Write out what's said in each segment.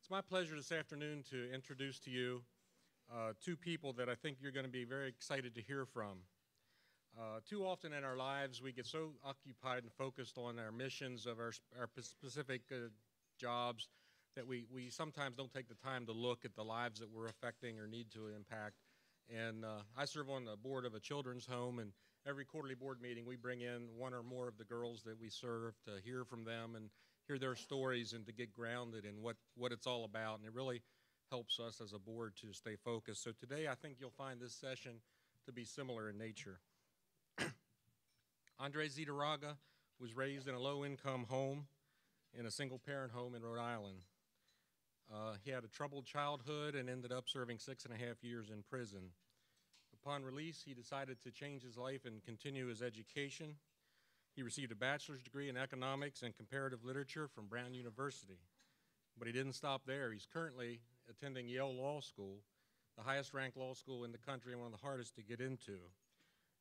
It's my pleasure this afternoon to introduce to you two people that I think you're going to be very excited to hear from. Too often in our lives, we get so occupied and focused on our missions of our specific jobs that we sometimes don't take the time to look at the lives that we're affecting or need to impact. And I serve on the board of a children's home, and every quarterly board meeting, we bring in one or more of the girls that we serve to hear from them and hear their stories and to get grounded in what it's all about. And it really helps us as a board to stay focused. So today, I think you'll find this session to be similar in nature. Andre Zitaraga was raised in a low-income home in a single-parent home in Rhode Island. He had a troubled childhood and ended up serving 6.5 years in prison. Upon release, he decided to change his life and continue his education. He received a bachelor's degree in economics and comparative literature from Brown University. But he didn't stop there. He's currently attending Yale Law School, the highest-ranked law school in the country and one of the hardest to get into,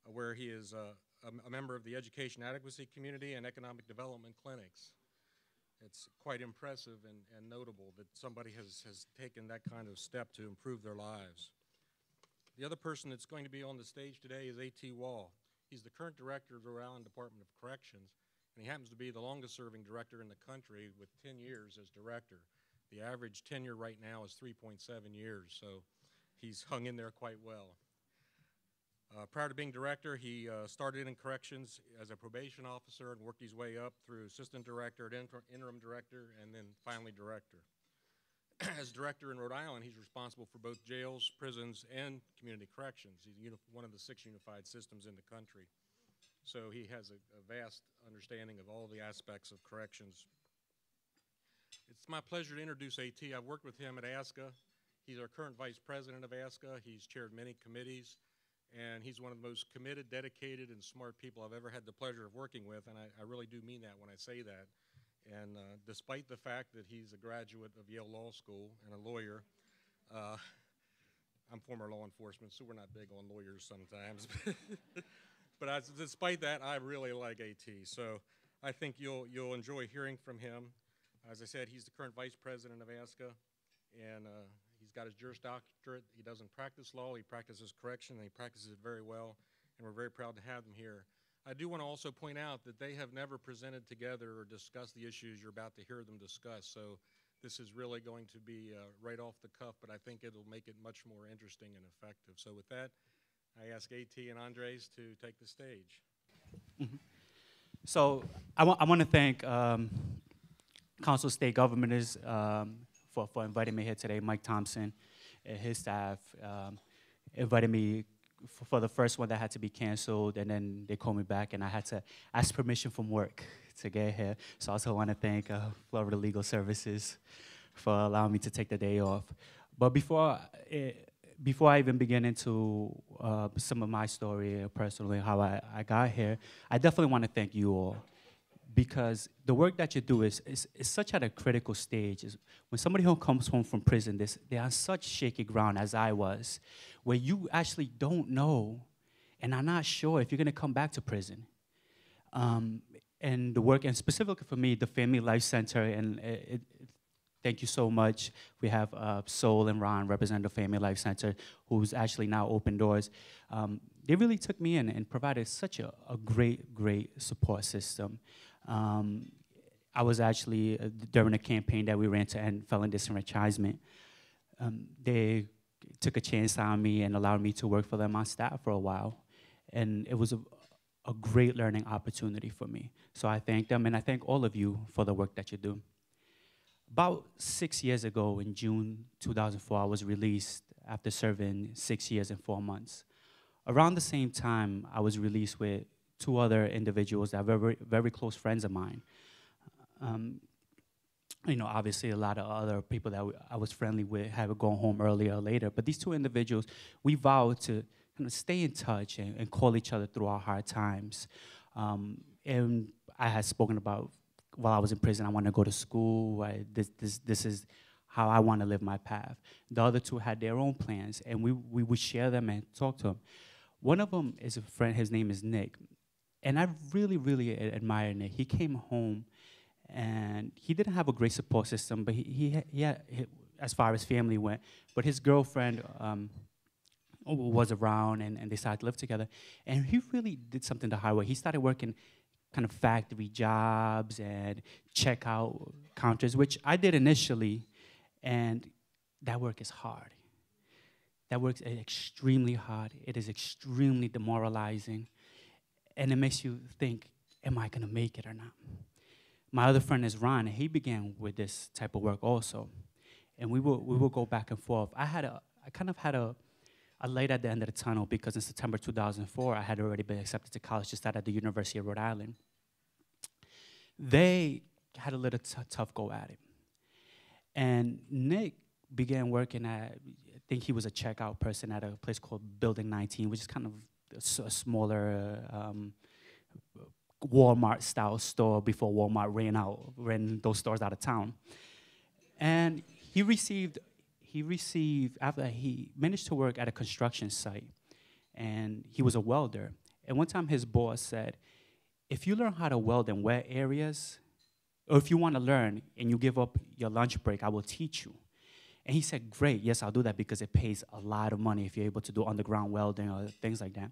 where he is a member of the education advocacy community and economic development clinics. It's quite impressive and notable that somebody has taken that kind of step to improve their lives. The other person that's going to be on the stage today is A.T. Wall. He's the current director of the Rhode Island Department of Corrections, and he happens to be the longest-serving director in the country with 10 years as director. The average tenure right now is 3.7 years, so he's hung in there quite well. Prior to being director, he started in corrections as a probation officer and worked his way up through assistant director, interim director, and then finally director. As director in Rhode Island, he's responsible for both jails, prisons, and community corrections. He's one of the 6 unified systems in the country. So he has a vast understanding of all the aspects of corrections. It's my pleasure to introduce A.T. I've worked with him at ASCA. He's our current vice president of ASCA. He's chaired many committees, and he's one of the most committed, dedicated, and smart people I've ever had the pleasure of working with, and I really do mean that when I say that. And despite the fact that he's a graduate of Yale Law School and a lawyer, I'm former law enforcement, so we're not big on lawyers sometimes. But despite that, I really like A.T. So I think you'll enjoy hearing from him. As I said, he's the current vice president of ASCA, and he's got his Juris Doctorate. He doesn't practice law. He practices correction, and he practices it very well, and we're very proud to have him here. I do want to also point out that they have never presented together or discussed the issues you're about to hear them discuss, so this is really going to be right off the cuff, but I think it'll make it much more interesting and effective. So with that, I ask A.T. and Andres to take the stage. Mm-hmm. So I want to thank Council of State Governors for inviting me here today. Mike Thompson and his staff invited me for the first one that had to be canceled, and then they called me back, and I had to ask permission from work to get here. So I also want to thank Florida Legal Services for allowing me to take the day off. But before I even begin into some of my story personally, how I got here, I definitely want to thank you all, because the work that you do is such at a critical stage. When somebody who comes home from prison, they're on such shaky ground as I was, where you actually don't know and are not sure if you're going to come back to prison. And the work, and specifically for me, the Family Life Center, and thank you so much. We have Sol and Ron represent the Family Life Center, who's actually now opened doors. They really took me in and provided such a great support system. I was actually, during a campaign that we ran to end felon disenfranchisement, they took a chance on me and allowed me to work for them on staff for a while. And it was a great learning opportunity for me. So I thank them, and I thank all of you for the work that you do. About 6 years ago, in June 2004, I was released after serving 6 years and 4 months. Around the same time, I was released with 2 other individuals that are very close friends of mine. You know, obviously a lot of other people that I was friendly with had gone home earlier or later, but these 2 individuals, we vowed to kind of stay in touch and call each other through our hard times. And I had spoken about, while I was in prison, I want to go to school. This is how I want to live my path. The other 2 had their own plans, and we would share them and talk to them. One of them is a friend, his name is Nick. And I really admire Nick. He came home And he didn't have a great support system, but as far as family went. But his girlfriend was around, and they started to live together. And he really did something the hard way. He started working kind of factory jobs and checkout counters, which I did initially, and that work is hard. That work is extremely hard. It is extremely demoralizing, and it makes you think, am I gonna make it or not? My other friend is Ron, and he began with this type of work also, and we will go back and forth. I kind of had a light at the end of the tunnel, because in September 2004, I had already been accepted to college to start at the University of Rhode Island. They had a little tough go at it. And Nick began working at, I think he was a checkout person at a place called Building 19, which is kind of a smaller Walmart-style store before Walmart ran those stores out of town. And he received, after he managed to work at a construction site, and he was a welder. And one time his boss said, if you learn how to weld in wet areas, or if you want to learn and you give up your lunch break, I will teach you. And he said, great, yes, I'll do that, because it pays a lot of money if you're able to do underground welding or things like that. And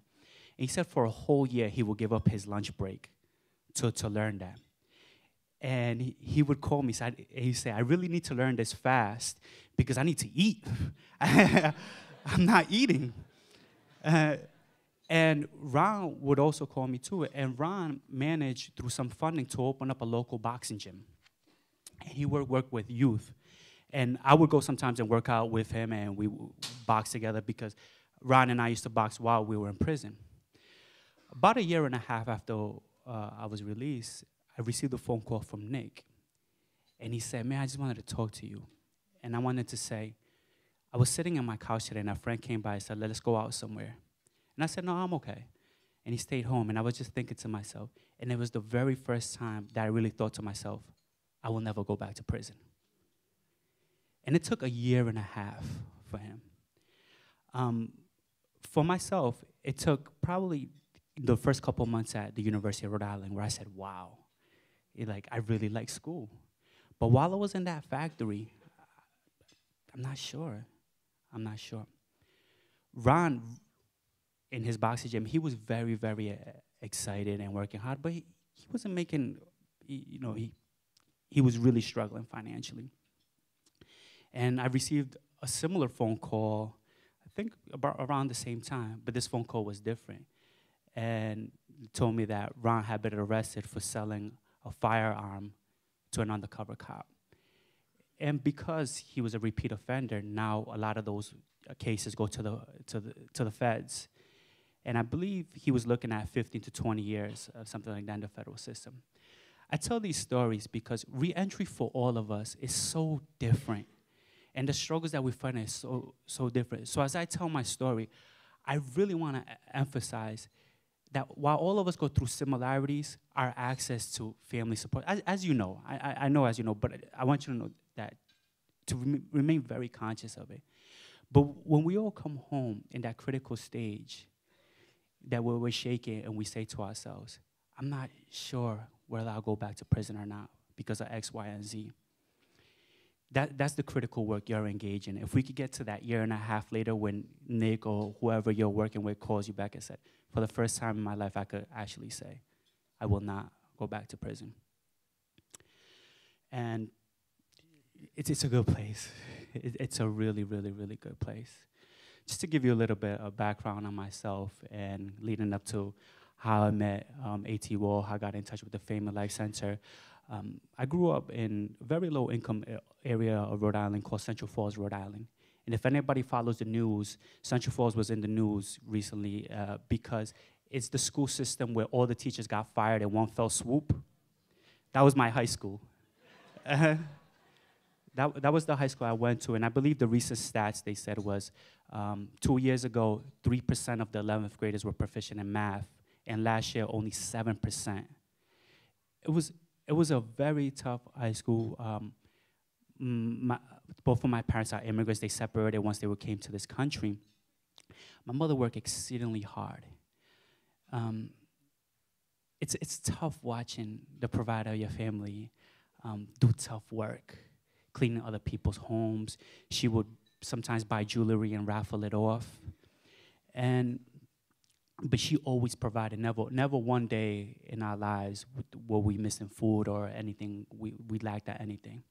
he said for a whole year, he would give up his lunch break to learn that. And he would call me, he said, I really need to learn this fast because I need to eat. I'm not eating. And Ron would also call me to it. And Ron managed, through some funding, to open up a local boxing gym. And he would work with youth. And I would go sometimes and work out with him, and we would box together, because Ron and I used to box while we were in prison. About a year and a half after I was released, I received a phone call from Nick. And he said, man, I just wanted to talk to you. And I wanted to say, I was sitting on my couch today, and a friend came by and said, let's go out somewhere. And I said, no, I'm okay. And he stayed home, and I was just thinking to myself, and it was the very first time that I really thought to myself, I will never go back to prison. And it took a year and a half for him. For myself, it took probably the first couple months at the University of Rhode Island where I said, wow, I really like school. But while I was in that factory, I'm not sure. Ron, in his boxing gym, he was very, very excited and working hard, but he wasn't making, he was really struggling financially. And I received a similar phone call, I think about around the same time, but this phone call was different. And told me that Ron had been arrested for selling a firearm to an undercover cop. And because he was a repeat offender, now a lot of those cases go to the feds. And I believe he was looking at 15 to 20 years, something like that, in the federal system. I tell these stories because re-entry for all of us is so different. And the struggles that we find are so different. So as I tell my story, I really want to emphasize that while all of us go through similarities, our access to family support, as you know, I know as you know, but I want you to know that, to remain very conscious of it. But when we all come home in that critical stage, that we're shaking and we say to ourselves, I'm not sure whether I'll go back to prison or not because of X, Y, and Z. That's the critical work you're engaged in. If we could get to that year and a half later when Nick or whoever you're working with calls you back and said, for the first time in my life, I could actually say, I will not go back to prison. And it's a good place. It's a really, really, really good place. Just to give you a little bit of background on myself and leading up to how I met A.T. Wall, how I got in touch with the Family Life Center. I grew up in a very low-income area of Rhode Island called Central Falls, Rhode Island. And if anybody follows the news, Central Falls was in the news recently because it's the school system where all the teachers got fired in one fell swoop. That was my high school. That was the high school I went to, and I believe the recent stats they said was 2 years ago, 3% of the 11th graders were proficient in math, and last year only 7%. It was a very tough high school. Both of my parents are immigrants. They separated once they came to this country. My mother worked exceedingly hard. It's tough watching the provider of your family do tough work, cleaning other people's homes. She would sometimes buy jewelry and raffle it off. And but she always provided. Never one day in our lives were we missing food or anything. We lacked at anything.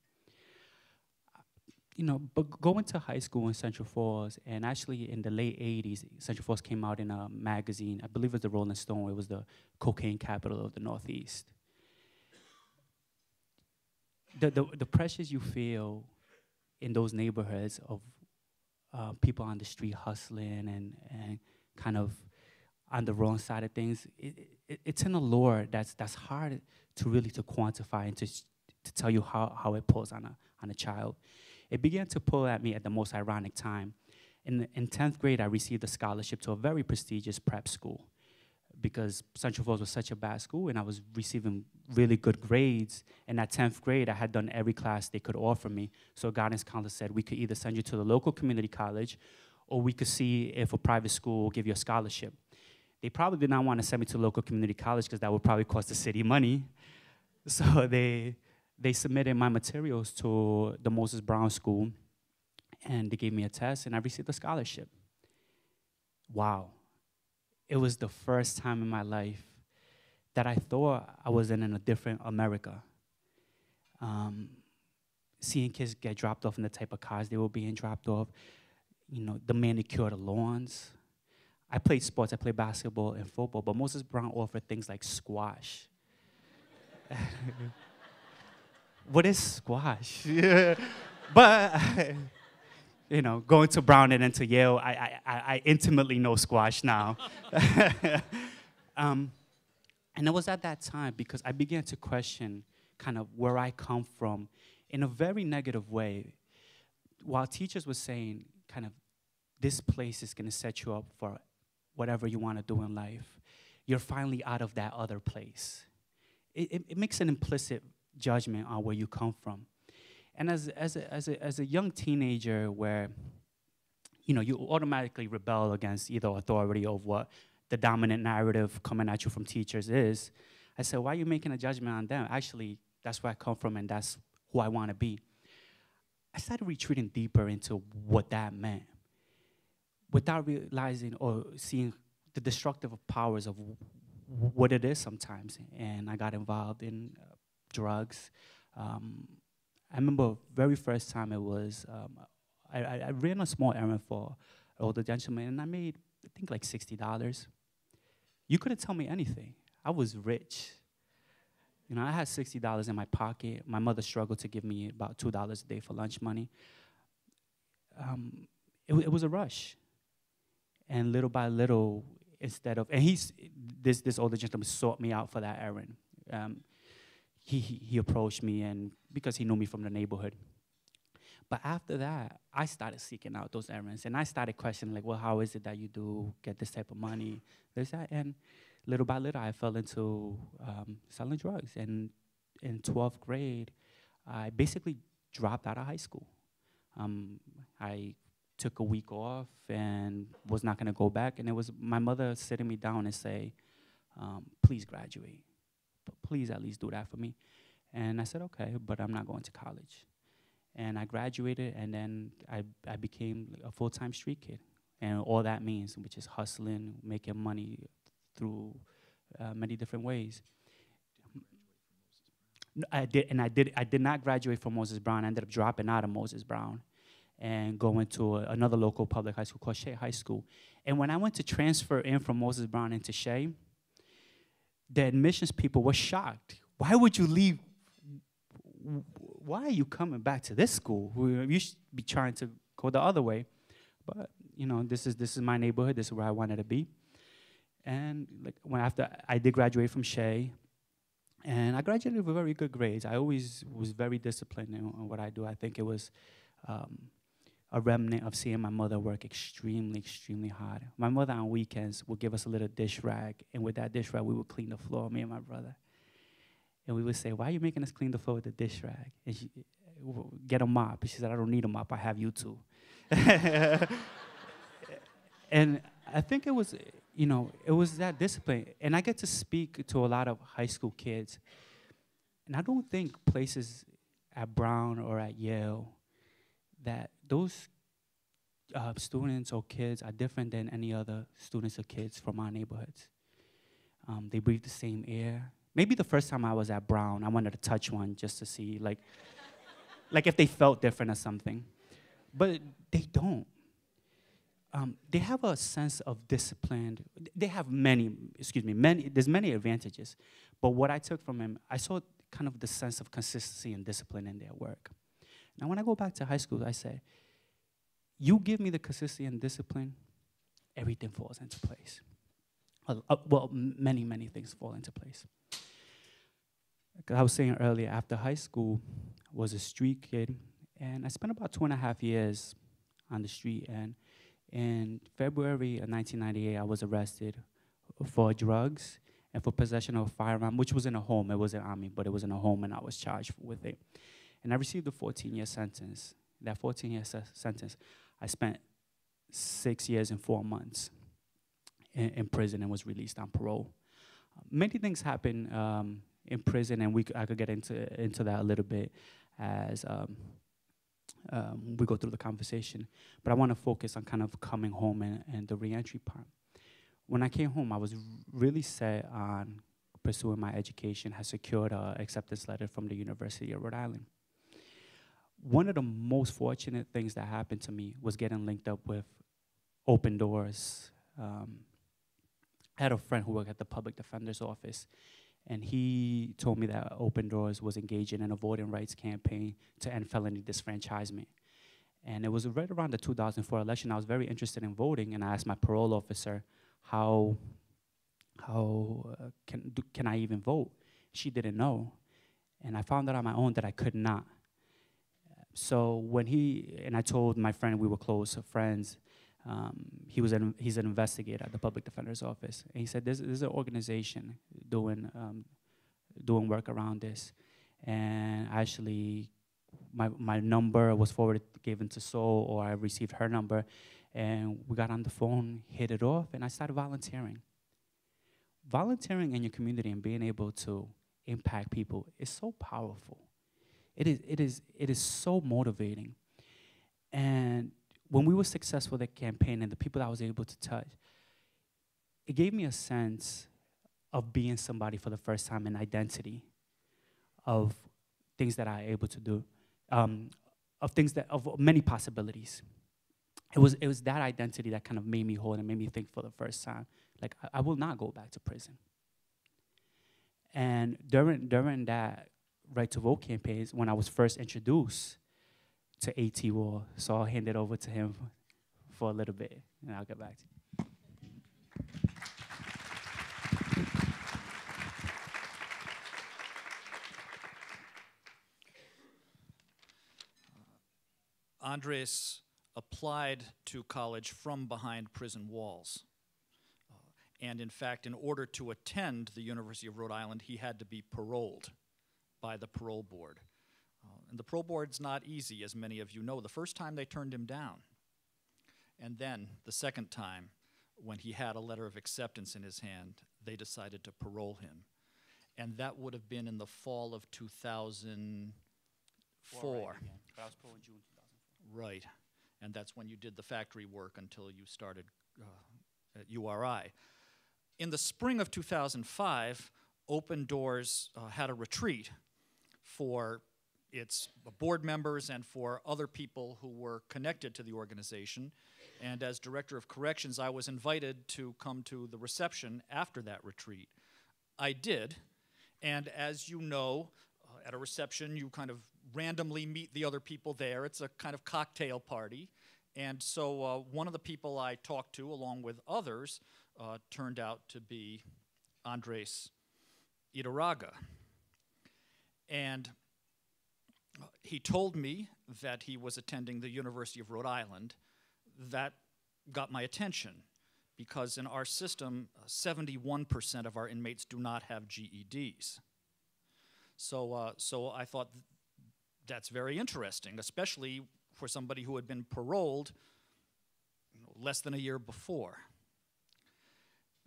But going to high school in Central Falls, and actually in the late 80s, Central Falls came out in a magazine, I believe it was the Rolling Stone, it was the cocaine capital of the Northeast. The pressures you feel in those neighborhoods of people on the street hustling and kind of on the wrong side of things, it's an allure that's hard to quantify and to tell you how it pulls on a child. It began to pull at me at the most ironic time. In 10th grade, I received a scholarship to a very prestigious prep school because Central Falls was such a bad school and I was receiving really good grades. And at 10th grade, I had done every class they could offer me. So guidance counselor said we could either send you to the local community college or we could see if a private school will give you a scholarship. They probably did not want to send me to local community college because that would probably cost the city money. So they submitted my materials to the Moses Brown School, and they gave me a test, and I received a scholarship. Wow. It was the first time in my life that I thought I was in a different America. Seeing kids get dropped off in the type of cars they were being dropped off, the manicured lawns. I played sports, I played basketball and football, but Moses Brown offered things like squash. What is squash? Yeah. But, going to Brown and then to Yale, I intimately know squash now. And it was at that time because I began to question kind of where I come from in a very negative way. While teachers were saying kind of, this place is going to set you up for whatever you want to do in life, you're finally out of that other place. It makes an implicit judgment on where you come from. And as a young teenager where, you automatically rebel against either authority or what the dominant narrative coming at you from teachers is, I said, why are you making a judgment on them? Actually, that's where I come from and that's who I want to be. I started retreating deeper into what that meant without realizing or seeing the destructive powers of what it is sometimes. And I got involved in drugs. I remember very first time it was, I ran a small errand for an older gentleman, and I made, I think, like $60. You couldn't tell me anything. I was rich. I had $60 in my pocket. My mother struggled to give me about $2 a day for lunch money. It was a rush. And little by little, and this older gentleman sought me out for that errand. He approached me, and because he knew me from the neighborhood. But after that, I started seeking out those errands, and I started questioning, like, well, how is it that you do get this type of money, this, that, and little by little, I fell into selling drugs. And in 12th grade, I basically dropped out of high school. I took a week off and was not going to go back, and it was my mother sitting me down and say, please graduate. Please at least do that for me. And I said, okay, but I'm not going to college. And I graduated, and then I became a full-time street kid. And all that means, which is hustling, making money through many different ways. I did not graduate from Moses Brown. I ended up dropping out of Moses Brown and going to another local public high school called Shea High School. And when I went to transfer in from Moses Brown into Shea, the admissions people were shocked. Why would you leave? Why are you coming back to this school? You should be trying to go the other way. But this is my neighborhood. This is where I wanted to be. And after I did graduate from Shea, and I graduated with very good grades. I always was very disciplined in what I do. I think it was a remnant of seeing my mother work extremely, extremely hard. My mother on weekends would give us a little dish rag, and with that dish rag, we would clean the floor, me and my brother. And we would say, why are you making us clean the floor with the dish rag? And she, get a mop. And she said, I don't need a mop, I have you two. And I think it was, it was that discipline. And I get to speak to a lot of high school kids. And I don't think places at Brown or at Yale that those students or kids are different than any other students or kids from our neighborhoods. They breathe the same air. Maybe the first time I was at Brown, I wanted to touch one just to see, like if they felt different or something. But they don't. They have a sense of discipline. They have there's many advantages. But what I took from him, I saw kind of the sense of consistency and discipline in their work. Now, when I go back to high school, I say, you give me the consistency and discipline, everything falls into place. Well, many things fall into place. Like I was saying earlier, after high school, I was a street kid, and I spent about 2.5 years on the street. And in February of 1998, I was arrested for drugs and for possession of a firearm, which was in a home. It wasn't on me, but it was in a home, and I was charged with it. And I received a 14-year sentence. That 14-year sentence, I spent 6 years and 4 months in prison and was released on parole. Many things happen in prison, and I could get into that a little bit as we go through the conversation. But I want to focus on kind of coming home and the reentry part. When I came home, I was really set on pursuing my education. I secured an acceptance letter from the University of Rhode Island. One of the most fortunate things that happened to me was getting linked up with Open Doors. I had a friend who worked at the public defender's office, and he told me that Open Doors was engaging in a voting rights campaign to end felony disfranchisement. And it was right around the 2004 election. I was very interested in voting, and I asked my parole officer, how can I even vote? She didn't know. And I found out on my own that I could not. So when I told my friend, we were close friends, he's an investigator at the public defender's office. And he said, there's an organization doing work around this. And actually, my number was given to Sol, or I received her number. And we got on the phone, hit it off, and I started volunteering. Volunteering in your community and being able to impact people is so powerful. It is so motivating. And when we were successful at the campaign and the people that I was able to touch, it gave me a sense of being somebody for the first time, an identity of things that I'm able to do, of many possibilities. It was that identity that kind of made me whole and made me think for the first time, like, I will not go back to prison. And during that Right to Vote campaigns, when I was first introduced to A.T. Wall, so I'll hand it over to him for a little bit, and I'll get back to you. Andres applied to college from behind prison walls. And in fact, in order to attend the University of Rhode Island, he had to be paroled by the parole board. And the parole board's not easy, as many of you know. The first time they turned him down. And then the second time, when he had a letter of acceptance in his hand, they decided to parole him. And that would have been in the fall of 2004. But I was paroled in June 2004. Right. And that's when you did the factory work until you started at URI. In the spring of 2005, Open Doors had a retreat for its board members and for other people who were connected to the organization. And as Director of Corrections, I was invited to come to the reception after that retreat. I did, and as you know, at a reception, you kind of randomly meet the other people there. It's a kind of cocktail party. And so one of the people I talked to, along with others, turned out to be Andres Ydiraga. And he told me that he was attending the University of Rhode Island. That got my attention, because in our system, 71% of our inmates do not have GEDs. So I thought that's very interesting, especially for somebody who had been paroled less than a year before.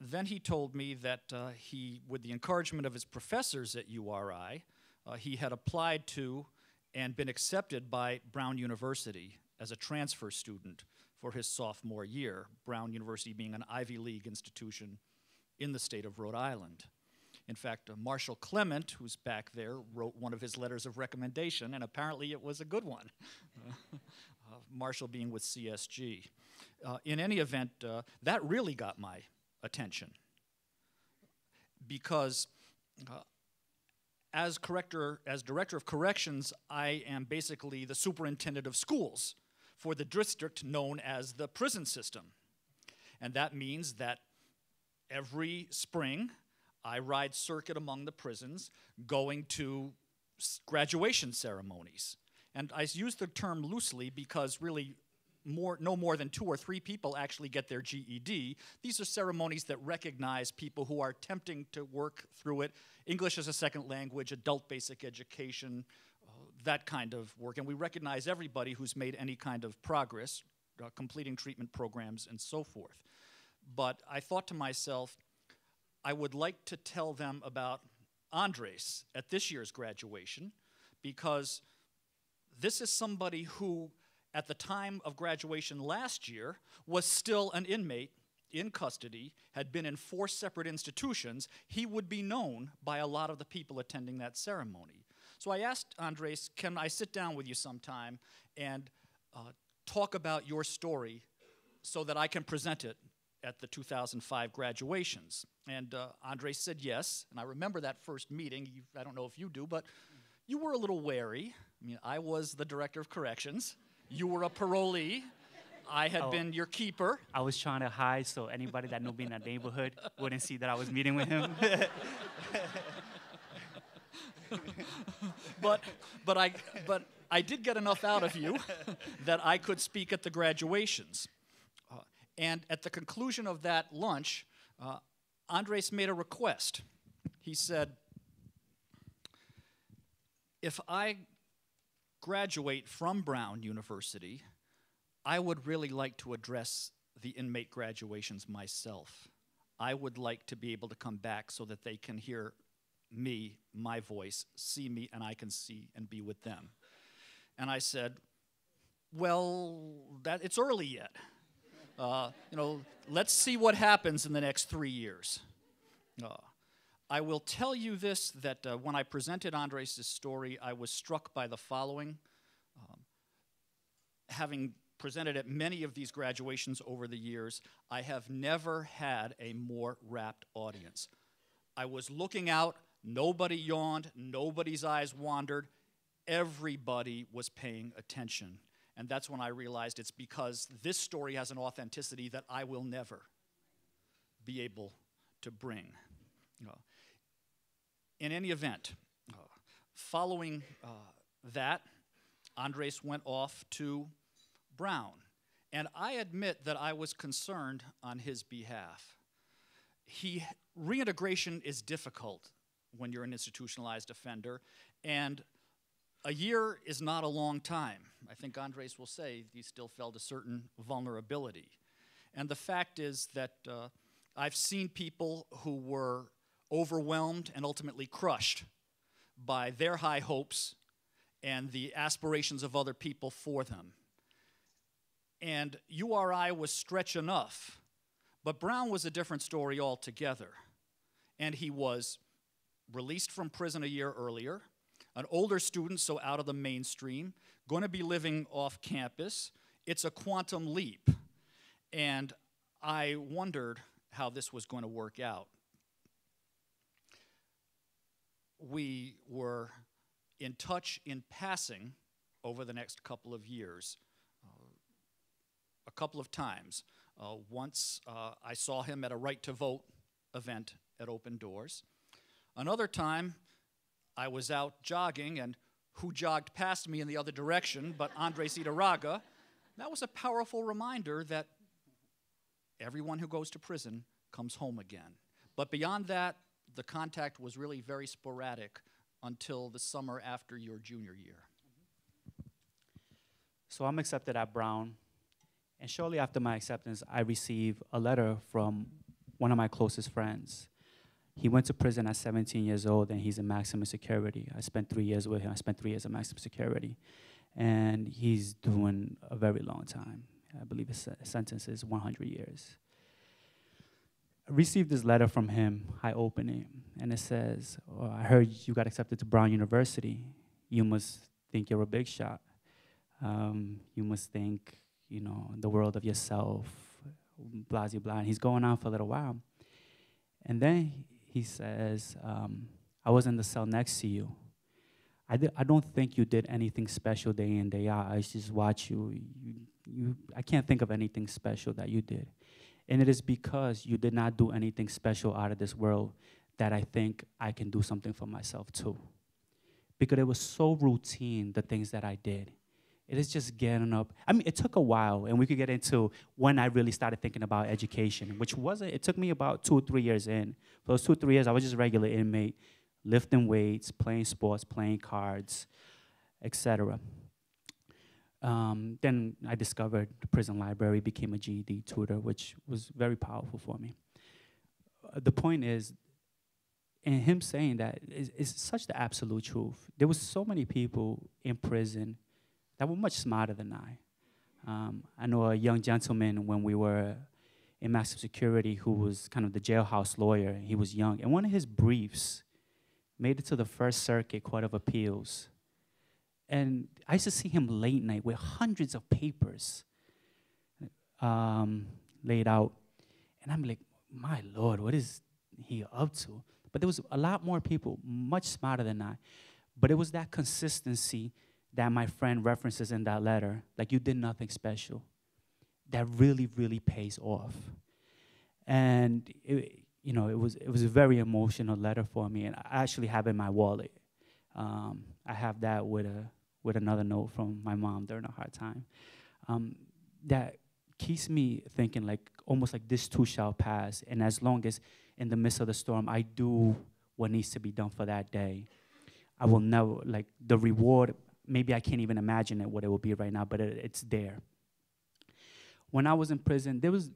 Then he told me that he, with the encouragement of his professors at URI, he had applied to and been accepted by Brown University as a transfer student for his sophomore year, Brown University being an Ivy League institution in the state of Rhode Island. In fact, Marshall Clement, who's back there, wrote one of his letters of recommendation, and apparently it was a good one, Marshall being with CSG. In any event, that really got my attention because as director of corrections, I am basically the superintendent of schools for the district known as the prison system. And that means that every spring, I ride circuit among the prisons going to graduation ceremonies. And I use the term loosely because really no more than 2 or 3 people actually get their GED. These are ceremonies that recognize people who are attempting to work through it, English as a second language, adult basic education, that kind of work. And we recognize everybody who's made any kind of progress, completing treatment programs and so forth. But I thought to myself, I would like to tell them about Andres at this year's graduation because this is somebody who, at the time of graduation last year, was still an inmate in custody, had been in 4 separate institutions. He would be known by a lot of the people attending that ceremony. So I asked Andres, can I sit down with you sometime and talk about your story so that I can present it at the 2005 graduations? And Andres said yes, and I remember that first meeting. I don't know if you do, but you were a little wary. I mean, I was the director of corrections. You were a parolee. I had been your keeper. I was trying to hide so anybody that knew me in the neighborhood wouldn't see that I was meeting with him. But I did get enough out of you that I could speak at the graduations. And at the conclusion of that lunch, Andres made a request. He said, if I graduate from Brown University, I would really like to address the inmate graduations myself. I would like to be able to come back so that they can hear me, my voice, see me, and I can see and be with them. And I said, well, it's early yet. Let's see what happens in the next 3 years. I will tell you this, that when I presented Andres' story, I was struck by the following. Having presented at many of these graduations over the years, I have never had a more rapt audience. I was looking out, nobody yawned, nobody's eyes wandered, everybody was paying attention. And that's when I realized it's because this story has an authenticity that I will never be able to bring. In any event, following that, Andres went off to Brown. And I admit that I was concerned on his behalf. Reintegration is difficult when you're an institutionalized offender, and a year is not a long time. I think Andres will say he still felt a certain vulnerability. And the fact is that I've seen people who were overwhelmed and ultimately crushed by their high hopes and the aspirations of other people for them. And URI was stretch enough, but Brown was a different story altogether. And he was released from prison a year earlier, an older student, so out of the mainstream, going to be living off campus. It's a quantum leap. And I wondered how this was going to work out. We were in touch in passing over the next couple of years, a couple of times. Once I saw him at a Right to Vote event at Open Doors. Another time, I was out jogging, and who jogged past me in the other direction but Andres Ydiraga. That was a powerful reminder that everyone who goes to prison comes home again. But beyond that, the contact was really very sporadic until the summer after your junior year. So I'm accepted at Brown, and shortly after my acceptance, I received a letter from one of my closest friends. He went to prison at 17 years old, and he's in maximum security. I spent 3 years with him. I spent 3 years in maximum security. And he's doing a very long time. I believe his sentence is 100 years. I received this letter from him. I open it, and it says, oh, I heard you got accepted to Brown University. You must think you're a big shot. You must think, you know, the world of yourself, blah, blah, blah. And he's going on for a little while. And then he says, I was in the cell next to you. I don't think you did anything special day in, day out. I just watch you. I can't think of anything special that you did. And it is because you did not do anything special out of this world that I think I can do something for myself too. Because it was so routine, the things that I did. It is just getting up. I mean, it took a while, and we could get into when I really started thinking about education, which wasn't, it took me about 2 or 3 years in. For those 2 or 3 years, I was just a regular inmate, lifting weights, playing sports, playing cards, etc. Then I discovered the prison library, became a GED tutor, which was very powerful for me. The point is, and him saying that is such the absolute truth. There was so many people in prison that were much smarter than I. I know a young gentleman when we were in maximum security who was kind of the jailhouse lawyer. He was young, and one of his briefs made it to the First Circuit Court of Appeals. And I used to see him late night with hundreds of papers laid out. And I'm like, my Lord, what is he up to? But there was a lot more people, much smarter than I. But it was that consistency that my friend references in that letter, like you did nothing special, that really, really pays off. And it was a very emotional letter for me, and I actually have it in my wallet. I have that with another note from my mom during a hard time. That keeps me thinking like almost like this too shall pass, and as long as in the midst of the storm I do what needs to be done for that day, I will never, like the reward, maybe I can't even imagine what it will be right now, but it's there. When I was in prison, there was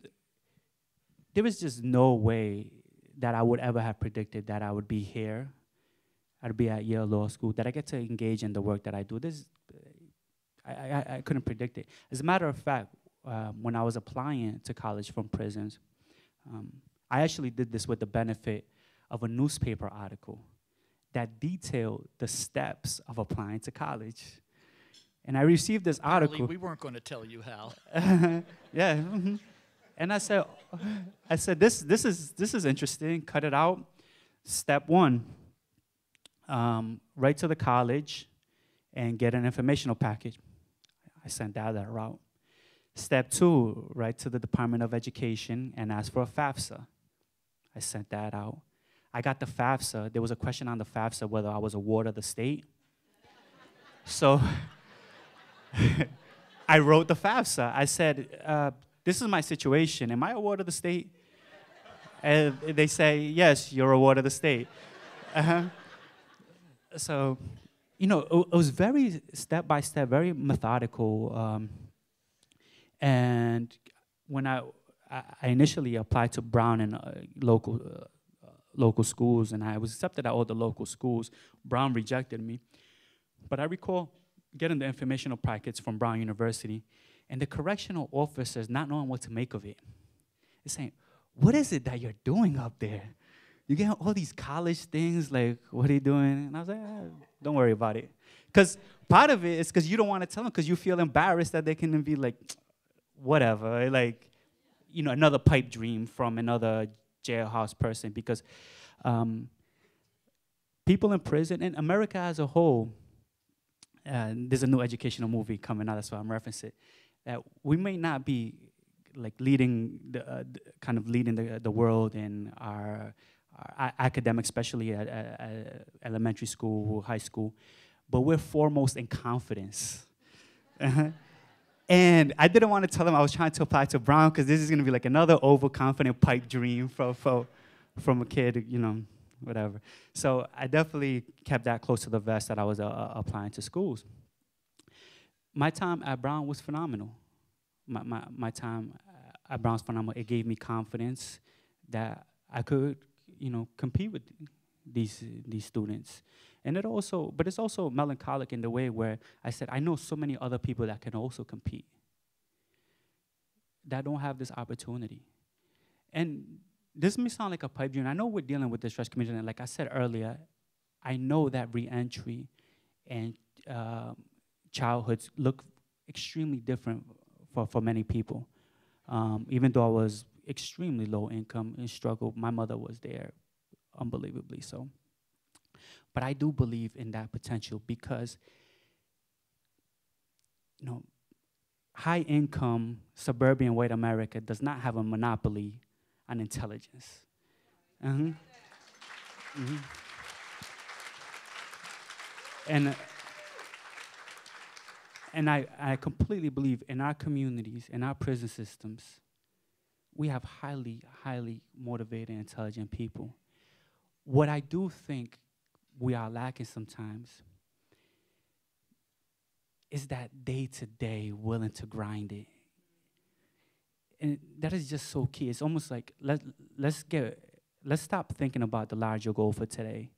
just no way that I would ever have predicted that I would be here. I'd be at Yale Law School, that I get to engage in the work that I do. I couldn't predict it. As a matter of fact, when I was applying to college from prisons, I actually did this with the benefit of a newspaper article that detailed the steps of applying to college. And I received this article. We weren't going to tell you how. Yeah. Mm-hmm. And I said, this is interesting. Cut it out. Step 1, write to the college and get an informational package. I sent that out. Step 2, write to the Department of Education and ask for a FAFSA. I sent that out. I got the FAFSA. There was a question on the FAFSA whether I was a ward of the state. So I wrote the FAFSA. I said, this is my situation. Am I a ward of the state? And they say, yes, you're a ward of the state. So, it was very step-by-step, very methodical. And when I initially applied to Brown and local schools, and I was accepted at all the local schools, Brown rejected me. But I recall getting the informational packets from Brown University, and the correctional officers not knowing what to make of it. They're saying, what is it that you're doing up there? You get all these college things, like, what are you doing? And I was like, don't worry about it. Because part of it is because you don't want to tell them because you feel embarrassed that they can be like, whatever, like, another pipe dream from another jailhouse person. Because people in prison, and America as a whole, there's a new educational movie coming out, that's why I'm referencing it, that we may not be like leading the world in our academics, especially at elementary school, high school, but we're foremost in confidence. And I didn't want to tell them I was trying to apply to Brown because this is going to be like another overconfident pipe dream from a kid, whatever. So I definitely kept that close to the vest that I was applying to schools. My time at Brown was phenomenal. My time at Brown was phenomenal. It gave me confidence that I could, compete with these students. And but it's also melancholic in the way where I said, I know so many other people that can also compete that don't have this opportunity. And this may sound like a pipe dream. I know we're dealing with the stretch community, and like I said earlier, I know that reentry and childhoods look extremely different for many people. Even though I was extremely low income and struggled, my mother was there unbelievably so. But I do believe in that potential because, high income suburban white America does not have a monopoly on intelligence. And I completely believe in our communities, in our prison systems, we have highly, highly motivated, intelligent people. What I do think we are lacking sometimes is that day-to-day willing to grind it. And that is just so key. It's almost like let's stop thinking about the larger goal for today.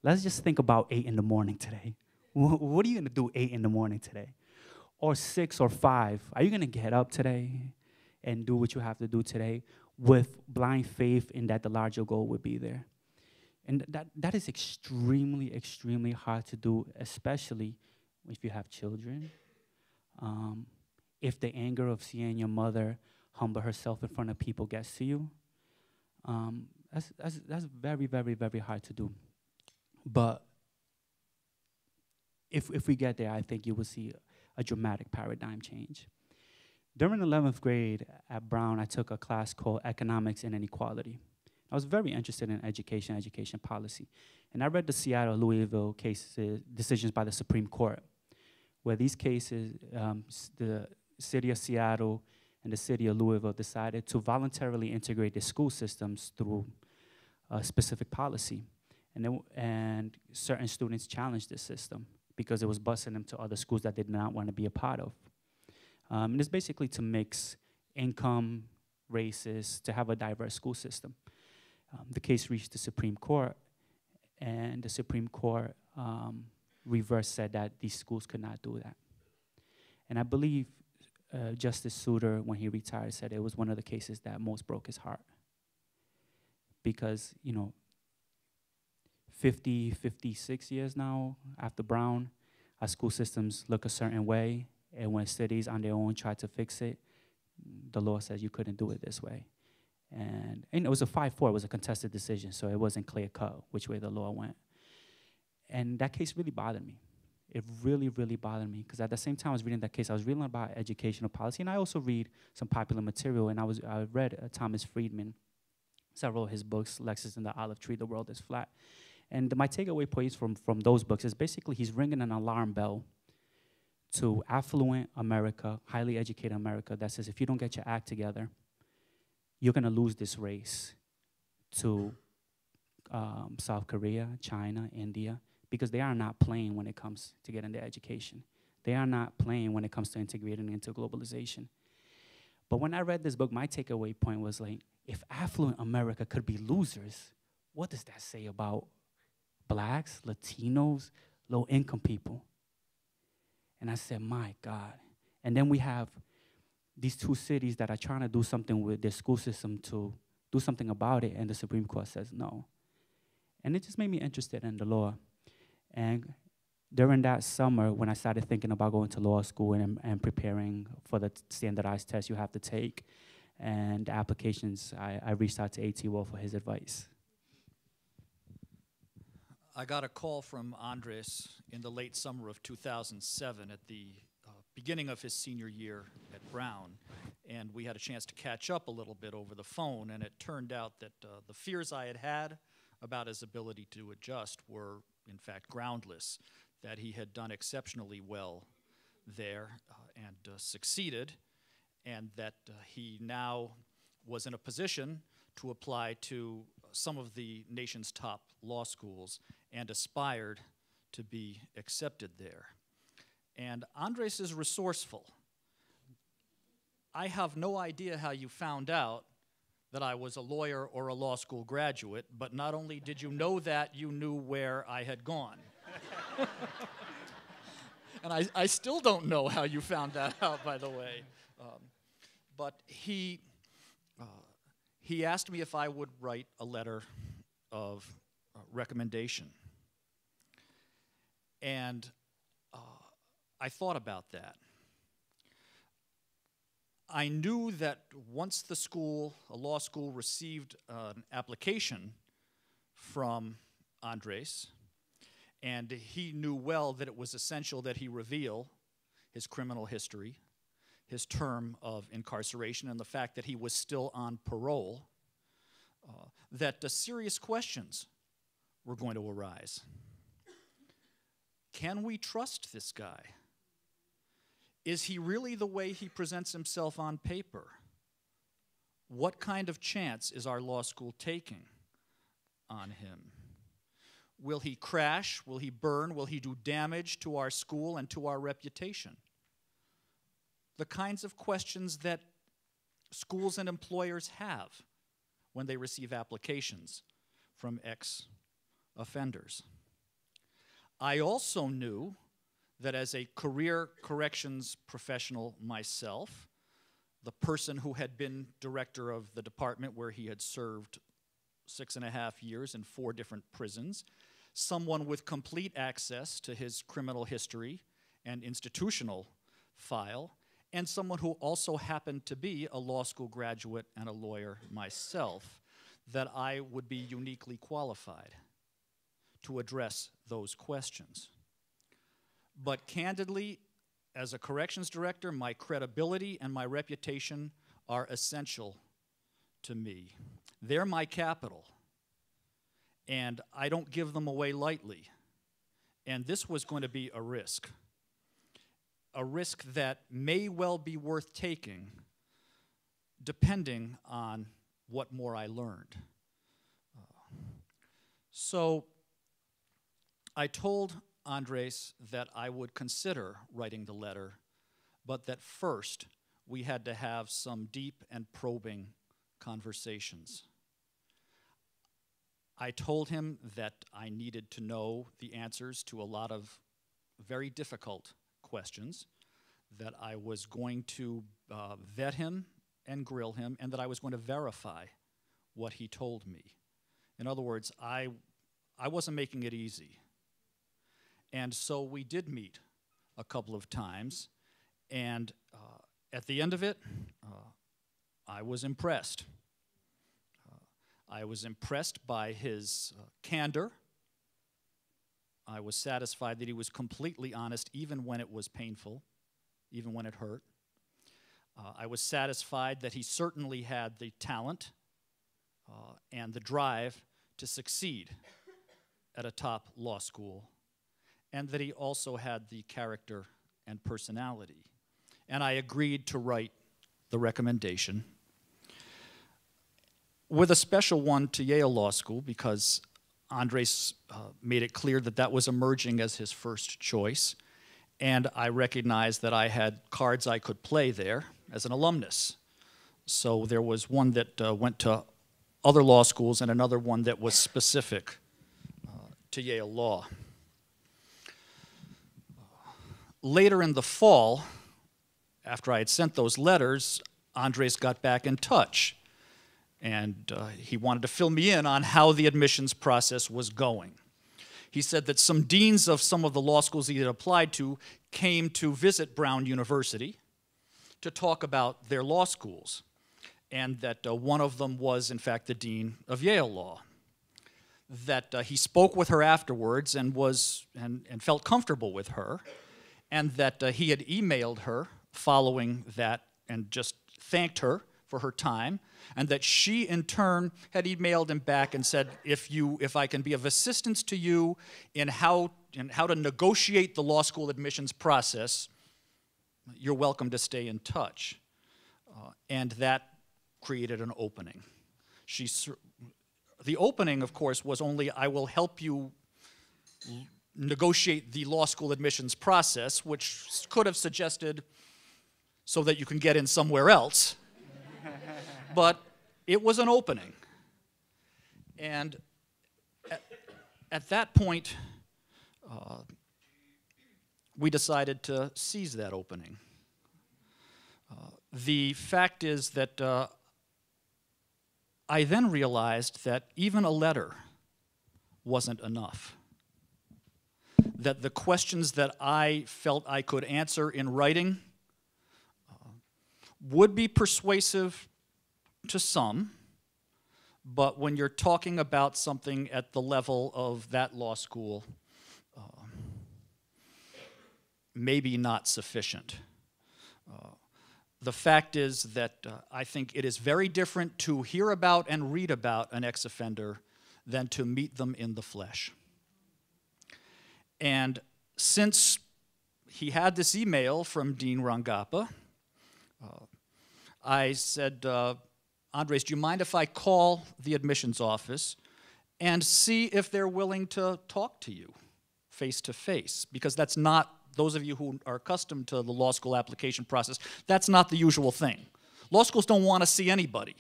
Let's just think about 8 in the morning today. What are you gonna do 8 in the morning today? Or 6 or 5? Are you gonna get up today and do what you have to do today with blind faith in that the larger goal would be there? And that is extremely, extremely hard to do, especially if you have children. If the anger of seeing your mother humble herself in front of people gets to you, that's very, very, very hard to do. But if we get there, I think you will see a dramatic paradigm change. During 11th grade at Brown, I took a class called Economics and Inequality. I was very interested in education policy. And I read the Seattle-Louisville cases, decisions by the Supreme Court, where these cases, the city of Seattle and the city of Louisville decided to voluntarily integrate their school systems through a specific policy. And certain students challenged this system because it was busing them to other schools that they did not want to be a part of. And it's basically to mix income, races, to have a diverse school system. The case reached the Supreme Court, and the Supreme Court reversed, said that these schools could not do that. And I believe Justice Souter, when he retired, said it was one of the cases that most broke his heart. Because, 56 years now after Brown, our school systems look a certain way, and when cities on their own try to fix it, the law says you couldn't do it this way. And it was a 5-4, it was a contested decision, so it wasn't clear cut which way the law went. And that case really bothered me. It really, really bothered me, because at the same time I was reading that case, I was reading about educational policy, and I also read some popular material, and I read Thomas Friedman, several of his books, Lexus and the Olive Tree, The World is Flat. And my takeaway points from those books is basically he's ringing an alarm bell to affluent America, highly educated America, that says if you don't get your act together, you're gonna lose this race to South Korea, China, India, because they are not playing when it comes to getting their education. They are not playing when it comes to integrating into globalization. But when I read this book, my takeaway point was like, if affluent America could be losers, what does that say about blacks, Latinos, low-income people? And I said, my God. And then we have these two cities that are trying to do something with their school system to do something about it, and the Supreme Court says no. And it just made me interested in the law. And during that summer, when I started thinking about going to law school and preparing for the standardized test you have to take and the applications, I reached out to A.T. Wolf for his advice. I got a call from Andres in the late summer of 2007 at the beginning of his senior year at Brown, and we had a chance to catch up a little bit over the phone, and it turned out that the fears I had about his ability to adjust were, in fact, groundless, that he had done exceptionally well there and succeeded, and that he now was in a position to apply to some of the nation's top law schools and aspired to be accepted there. And Andres is resourceful. I have no idea how you found out that I was a lawyer or a law school graduate, but not only did you know that, you knew where I had gone. And I still don't know how you found that out, by the way. But he asked me if I would write a letter of recommendation. And I thought about that. I knew that once the school, a law school, received an application from Andres, and he knew well that it was essential that he reveal his criminal history, his term of incarceration, and the fact that he was still on parole, that serious questions were going to arise. Can we trust this guy? Is he really the way he presents himself on paper? What kind of chance is our law school taking on him? Will he crash? Will he burn? Will he do damage to our school and to our reputation? The kinds of questions that schools and employers have when they receive applications from ex-offenders. I also knew that as a career corrections professional myself, the person who had been director of the department where he had served 6.5 years in 4 different prisons, someone with complete access to his criminal history and institutional file, and someone who also happened to be a law school graduate and a lawyer myself, that I would be uniquely qualified to address those questions. But candidly, as a corrections director, my credibility and my reputation are essential to me. They're my capital, and I don't give them away lightly. And this was going to be a risk that may well be worth taking, depending on what more I learned. So I told Andres that I would consider writing the letter, but that first we had to have some deep and probing conversations. I told him that I needed to know the answers to a lot of very difficult questions, that I was going to vet him and grill him, and that I was going to verify what he told me. In other words, I wasn't making it easy. And so we did meet a couple of times, and at the end of it, I was impressed. I was impressed by his candor. I was satisfied that he was completely honest, even when it was painful, even when it hurt. I was satisfied that he certainly had the talent and the drive to succeed at a top law school, and that he also had the character and personality. And I agreed to write the recommendation, with a special one to Yale Law School, because Andres made it clear that that was emerging as his first choice, and I recognized that I had cards I could play there as an alumnus. So there was one that went to other law schools and another one that was specific to Yale Law. Later in the fall, after I had sent those letters, Andres got back in touch, and he wanted to fill me in on how the admissions process was going. He said that some deans of some of the law schools he had applied to came to visit Brown University to talk about their law schools, and that one of them was, in fact, the dean of Yale Law. That he spoke with her afterwards and felt comfortable with her, and that he had emailed her following that and just thanked her for her time, and that she in turn had emailed him back and said, if I can be of assistance to you in how to negotiate the law school admissions process, you're welcome to stay in touch. And that created an opening. The opening, of course, was only, I will help you negotiate the law school admissions process, which could have suggested so that you can get in somewhere else. But it was an opening. And at that point, we decided to seize that opening. The fact is that I then realized that even a letter wasn't enough. That the questions that I felt I could answer in writing would be persuasive to some, but when you're talking about something at the level of that law school, maybe not sufficient. The fact is that I think it is very different to hear about and read about an ex-offender than to meet them in the flesh. And since he had this email from Dean Rangappa, I said, Andres, do you mind if I call the admissions office and see if they're willing to talk to you face to face? Because that's not, those of you who are accustomed to the law school application process, that's not the usual thing. Law schools don't want to see anybody.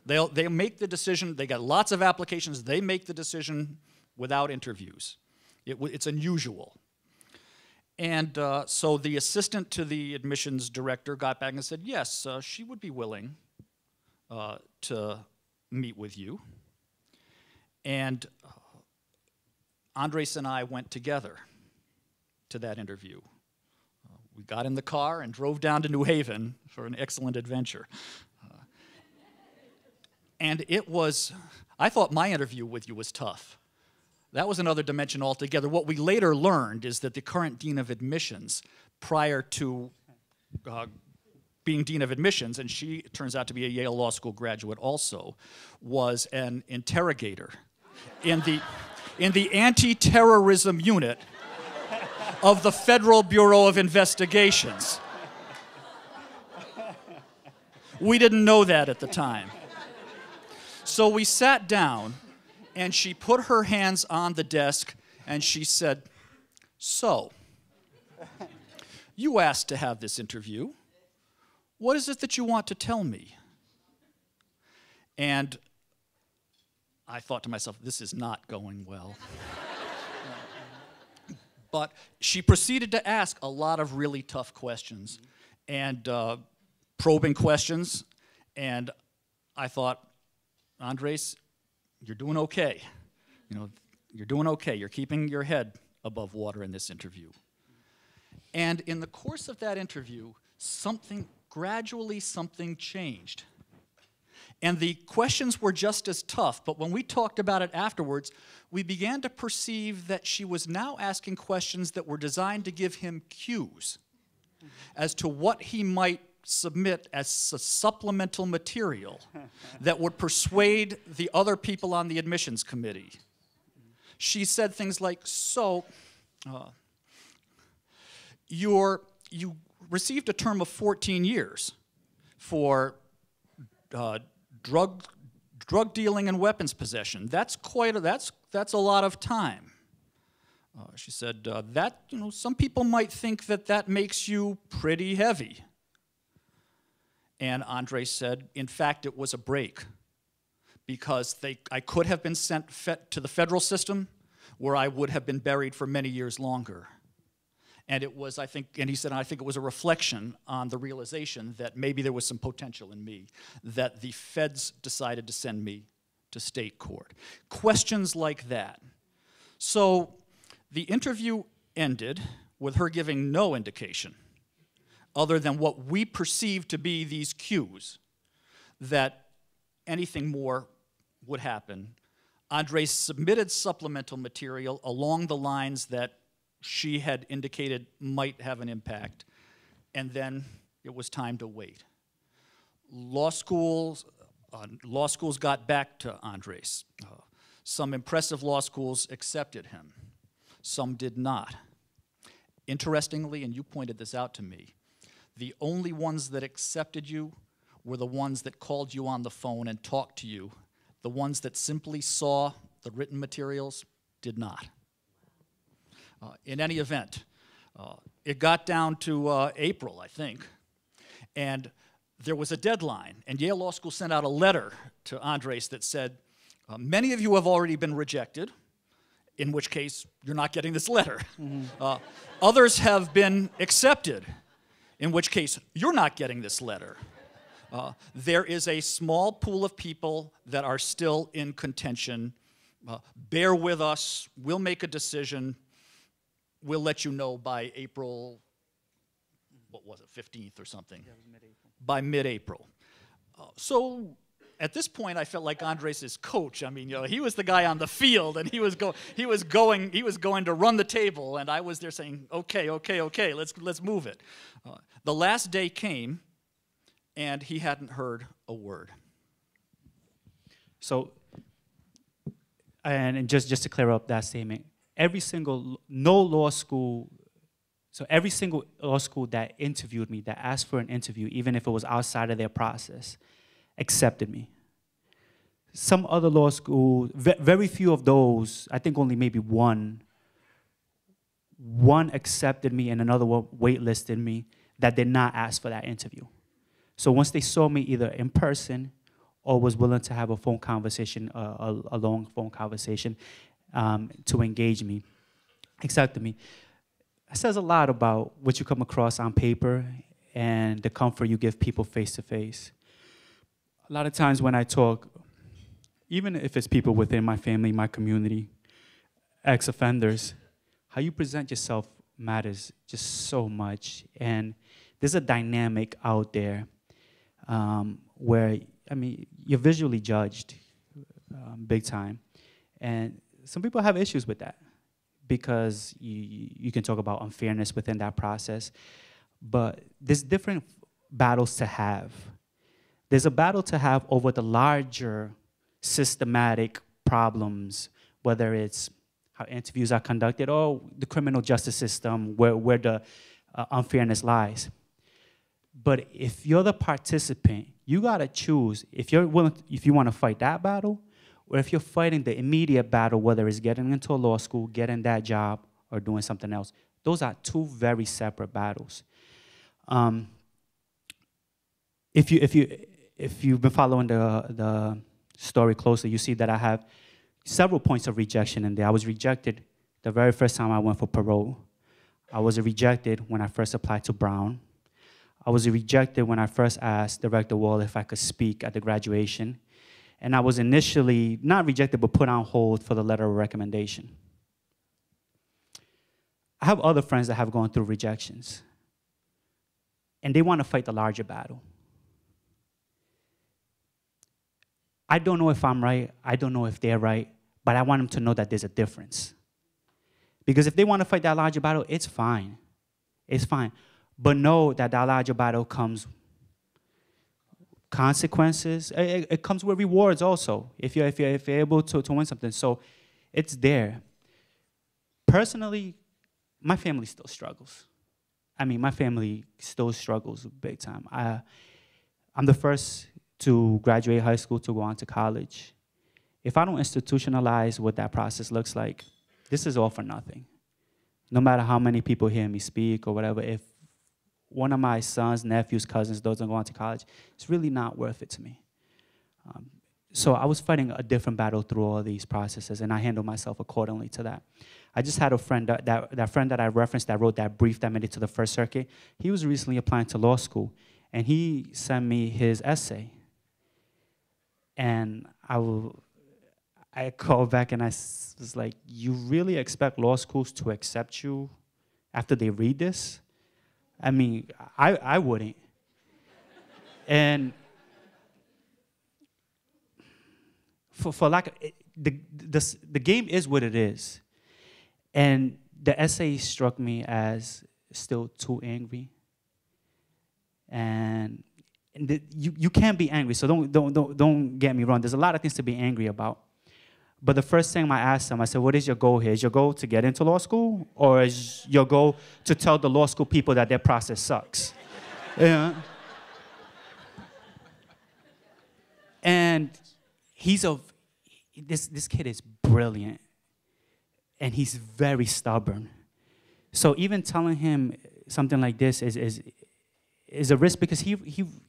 They make the decision, they got lots of applications, they make the decision without interviews. It's unusual. And so the assistant to the admissions director got back and said, yes, she would be willing to meet with you. And Andres and I went together to that interview. We got in the car and drove down to New Haven for an excellent adventure. And it was, I thought my interview with you was tough. That was another dimension altogether. What we later learned is that the current dean of admissions, prior to being dean of admissions, and she turns out to be a Yale Law School graduate also, was an interrogator in the anti-terrorism unit of the Federal Bureau of Investigations. We didn't know that at the time. So we sat down, and she put her hands on the desk, and she said, so, you asked to have this interview. What is it that you want to tell me? And I thought to myself, this is not going well. But she proceeded to ask a lot of really tough questions and probing questions, and I thought, Andres, you're doing okay. You know, you're doing okay. You're keeping your head above water in this interview. And in the course of that interview, gradually something changed. And the questions were just as tough, but when we talked about it afterwards, we began to perceive that she was now asking questions that were designed to give him cues as to what he might submit as supplemental material that would persuade the other people on the admissions committee. She said things like, so, you received a term of 14 years for drug dealing and weapons possession. That's a lot of time. She said some people might think that makes you pretty heavy. And Andre said, in fact, it was a break because I could have been sent to the federal system where I would have been buried for many years longer. And it was, and he said, I think it was a reflection on the realization that maybe there was some potential in me, that the feds decided to send me to state court. Questions like that. So the interview ended with her giving no indication other than what we perceived to be these cues that anything more would happen. Andre submitted supplemental material along the lines that she had indicated might have an impact, and then it was time to wait. Law schools got back to Andres. Some impressive law schools accepted him. Some did not. Interestingly, and you pointed this out to me, the only ones that accepted you were the ones that called you on the phone and talked to you. The ones that simply saw the written materials did not. In any event, it got down to April, I think, and there was a deadline, and Yale Law School sent out a letter to Andres that said, many of you have already been rejected, in which case you're not getting this letter. Others have been accepted, in which case you're not getting this letter. There is a small pool of people that are still in contention. Bear with us. We'll make a decision. We'll let you know by April, what was it, 15th or something? Yeah, it was mid-April. By mid-April. So at this point, I felt like Andres' coach. I mean, he was the guy on the field, and he was going to run the table, and I was there saying, okay, let's move it. The last day came, and he hadn't heard a word. So, and just to clear up that statement, every single law school that interviewed me, that asked for an interview, even if it was outside of their process, accepted me. Some other law school, very few of those, I think only maybe one accepted me and another one waitlisted me that did not ask for that interview. So once they saw me either in person or was willing to have a phone conversation, a long phone conversation to engage me, accepted me. It says a lot about what you come across on paper and the comfort you give people face to face. A lot of times when I talk, even if it's people within my family, my community, ex-offenders, how you present yourself matters just so much. And there's a dynamic out there where, I mean, you're visually judged big time. And some people have issues with that because you can talk about unfairness within that process. But there's different battles to have. There's a battle to have over the larger systematic problems, whether it's how interviews are conducted or the criminal justice system where the unfairness lies. But if you're the participant, you gotta choose if you want to fight that battle, or if you're fighting the immediate battle, whether it's getting into a law school, getting that job, or doing something else. Those are two very separate battles. If you've been following the story closely, you see that I have several points of rejection in there. I was rejected the very first time I went for parole. I was rejected when I first applied to Brown. I was rejected when I first asked Director Wall if I could speak at the graduation. And I was initially not rejected, but put on hold for the letter of recommendation. I have other friends that have gone through rejections, and they want to fight the larger battle. I don't know if I'm right. I don't know if they're right, but I want them to know that there's a difference. Because if they want to fight that larger battle, it's fine. It's fine. But know that that larger battle comes consequences. It comes with rewards also, if you're able to win something. So it's there. Personally, my family still struggles. I mean, my family still struggles big time. I'm the first to graduate high school, to go on to college. If I don't institutionalize what that process looks like, this is all for nothing. No matter how many people hear me speak or whatever, if one of my sons, nephews, cousins doesn't go on to college, it's really not worth it to me. So I was fighting a different battle through all these processes, and I handled myself accordingly to that. I just had a friend, that friend that I referenced that wrote that brief that made it to the First Circuit. He was recently applying to law school, and he sent me his essay. And I called back and I was like, you really expect law schools to accept you after they read this? I mean, I wouldn't. And for lack of, the game is what it is. And the essay struck me as still too angry. And you can't be angry, so don't get me wrong. There's a lot of things to be angry about. But the first thing I asked him, I said, what is your goal here? Is your goal to get into law school? Or is your goal to tell the law school people that their process sucks? Yeah. And this kid is brilliant. And he's very stubborn. So even telling him something like this is a risk because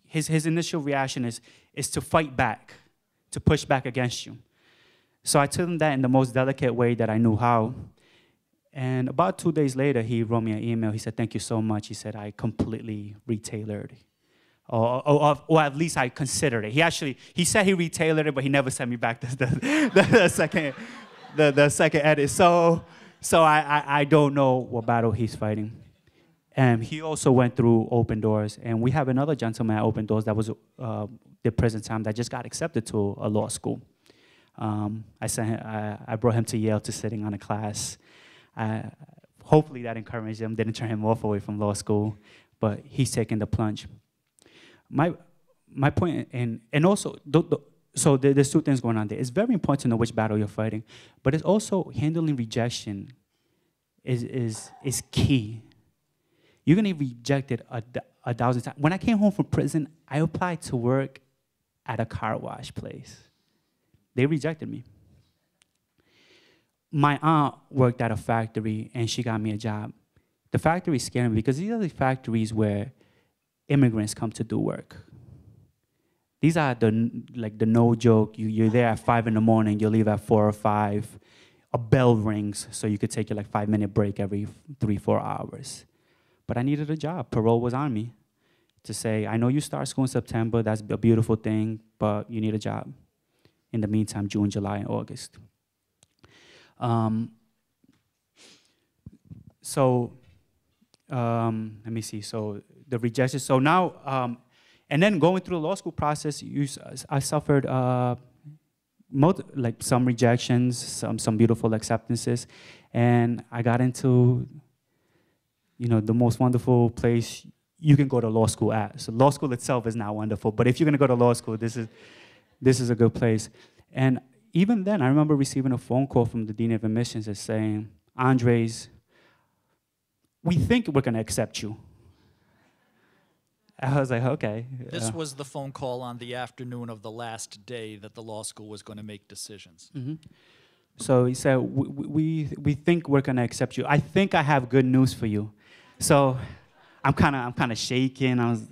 his initial reaction is to fight back, to push back against you. So I told him that in the most delicate way that I knew how. And about 2 days later, he wrote me an email. He said, "Thank you so much." He said, "I completely retailored, or at least I considered it." He said he retailored it, but he never sent me back the second edit. So I don't know what battle he's fighting. And he also went through Open Doors, and we have another gentleman at Open Doors that was the prison time that just got accepted to a law school. I brought him to Yale to sitting on a class. Hopefully that encouraged him, didn't turn him off away from law school, but he's taking the plunge. My point, and also, so there's two things going on there. It's very important to know which battle you're fighting, but it's also handling rejection is key. You're gonna be rejected a 1,000 times. When I came home from prison, I applied to work at a car wash place. They rejected me. My aunt worked at a factory, and she got me a job. The factory scared me because these are the factories where immigrants come to do work. These are the no joke. You're there at 5 in the morning, you leave at 4 or 5. A bell rings, so you could take your 5-minute break every 3-4 hours. But I needed a job. Parole was on me to say, I know you start school in September, that's a beautiful thing, but you need a job. In the meantime, June, July, and August. Let me see. So the rejection. So now, and then going through the law school process, I suffered some rejections, some beautiful acceptances, and I got into, the most wonderful place you can go to law school at. So law school itself is not wonderful, but if you're gonna go to law school, this is a good place. And even then, I remember receiving a phone call from the Dean of Admissions that's saying, "Andres, we think we're gonna accept you." I was like, okay. This was the phone call on the afternoon of the last day that the law school was going to make decisions. Mm-hmm. So he said, we think we're gonna accept you. I think I have good news for you. So I'm kind of shaking. I was